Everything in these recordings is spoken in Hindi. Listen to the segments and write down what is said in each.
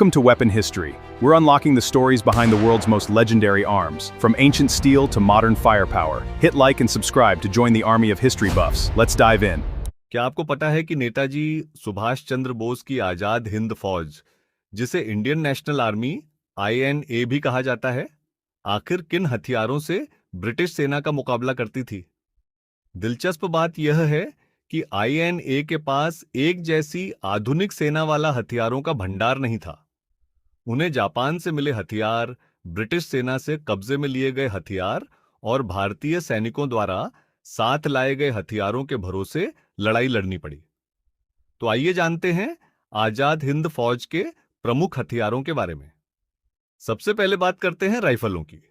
Welcome to Weapon History. We're unlocking the stories behind the world's most legendary arms, from ancient steel to modern firepower. Hit like and subscribe to join the army of history buffs. Let's dive in. क्या आपको पता है कि नेताजी सुभाष चंद्र बोस की आजाद हिंद फौज, जिसे इंडियन नेशनल आर्मी (INA) भी कहा जाता है, आखिर किन हथियारों से ब्रिटिश सेना का मुकाबला करती थी? दिलचस्प बात यह है कि INA के पास एक जैसी आधुनिक सेना वाला हथियारों का भंडार नहीं था। उन्हें जापान से मिले हथियार, ब्रिटिश सेना से कब्जे में लिए गए हथियार और भारतीय सैनिकों द्वारा साथ लाए गए हथियारों के भरोसे लड़ाई लड़नी पड़ी। तो आइए जानते हैं आजाद हिंद फौज के प्रमुख हथियारों के बारे में। सबसे पहले बात करते हैं राइफलों की।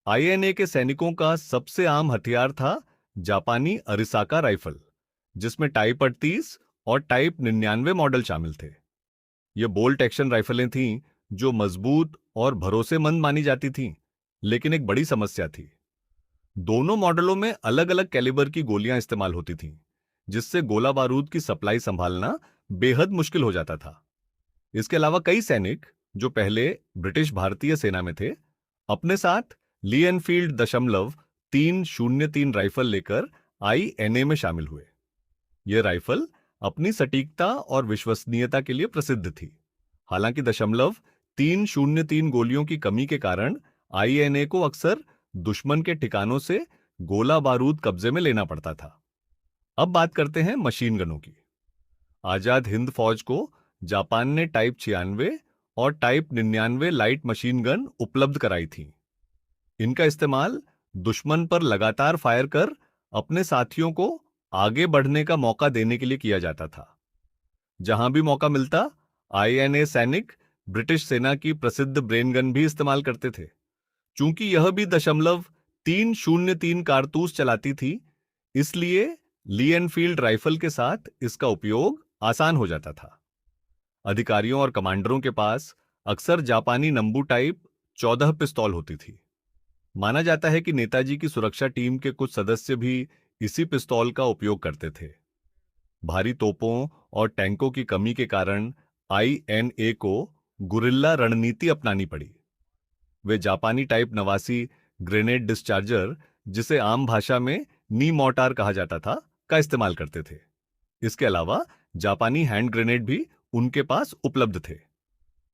INA के सैनिकों का सबसे आम हथियार था जापानी अरिसाका राइफल, जिसमें टाइप 38 और टाइप 99 मॉडल शामिल थे। ये बोल्ट एक्शन राइफलें थीं जो मजबूत और भरोसेमंद मानी जाती थीं, लेकिन एक बड़ी समस्या थी। दोनों मॉडलों में अलग अलग कैलिबर की गोलियां इस्तेमाल होती थीं, जिससे गोला बारूद की सप्लाई संभालना बेहद मुश्किल हो जाता था। इसके अलावा कई सैनिक जो पहले ब्रिटिश भारतीय सेना में थे, अपने साथ ली एनफील्ड दशमलव 303 राइफल लेकर INA में शामिल हुए। यह राइफल अपनी सटीकता और विश्वसनीयता के लिए प्रसिद्ध थी। हालांकि दशमलव 303 गोलियों की कमी के कारण INA को अक्सर दुश्मन के ठिकानों से गोला बारूद कब्जे में लेना पड़ता था। अब बात करते हैं मशीन गनों की। आजाद हिंद फौज को जापान ने टाइप 96 और टाइप 99 लाइट मशीन गन उपलब्ध कराई थी। इनका इस्तेमाल दुश्मन पर लगातार फायर कर अपने साथियों को आगे बढ़ने का मौका देने के लिए किया जाता था। जहां भी मौका मिलता, INA सैनिक ब्रिटिश सेना की प्रसिद्ध ब्रेन गन भी इस्तेमाल करते थे। चूंकि यह भी दशमलव 303 कारतूस चलाती थी, इसलिए ली एनफील्ड राइफल के साथ इसका उपयोग आसान हो जाता था। अधिकारियों और कमांडरों के पास अक्सर जापानी नंबू टाइप 14 पिस्तौल होती थी। माना जाता है कि नेताजी की सुरक्षा टीम के कुछ सदस्य भी इसी पिस्तौल का उपयोग करते थे। भारी तोपों और टैंकों की कमी के कारण INA को गुरिल्ला रणनीति अपनानी पड़ी। वे जापानी टाइप 89 ग्रेनेड डिस्चार्जर, जिसे आम भाषा में नी मोर्टार कहा जाता था, का इस्तेमाल करते थे। इसके अलावा जापानी हैंड ग्रेनेड भी उनके पास उपलब्ध थे।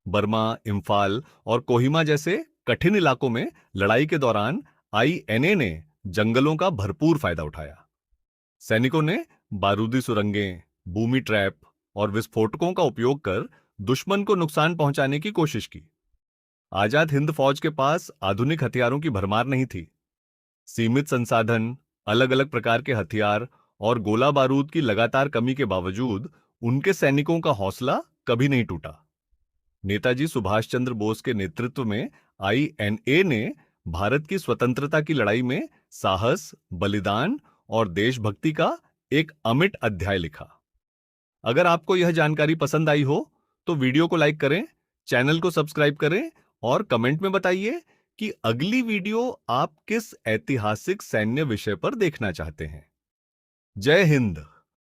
बर्मा, इम्फाल और कोहिमा जैसे कठिन इलाकों में लड़ाई के दौरान INA ने जंगलों का भरपूर फायदा उठाया। सैनिकों ने बारूदी सुरंगें, बूमी ट्रैप और विस्फोटकों का उपयोग कर दुश्मन को नुकसान पहुंचाने की कोशिश की। आजाद हिंद फौज के पास आधुनिक हथियारों की भरमार नहीं थी। सीमित संसाधन, अलग अलग प्रकार के हथियार और गोला बारूद की लगातार कमी के बावजूद उनके सैनिकों का हौसला कभी नहीं टूटा। नेताजी सुभाष चंद्र बोस के नेतृत्व में INA ने भारत की स्वतंत्रता की लड़ाई में साहस, बलिदान और देशभक्ति का एक अमिट अध्याय लिखा। अगर आपको यह जानकारी पसंद आई हो तो वीडियो को लाइक करें, चैनल को सब्सक्राइब करें और कमेंट में बताइए कि अगली वीडियो आप किस ऐतिहासिक सैन्य विषय पर देखना चाहते हैं। जय हिंद।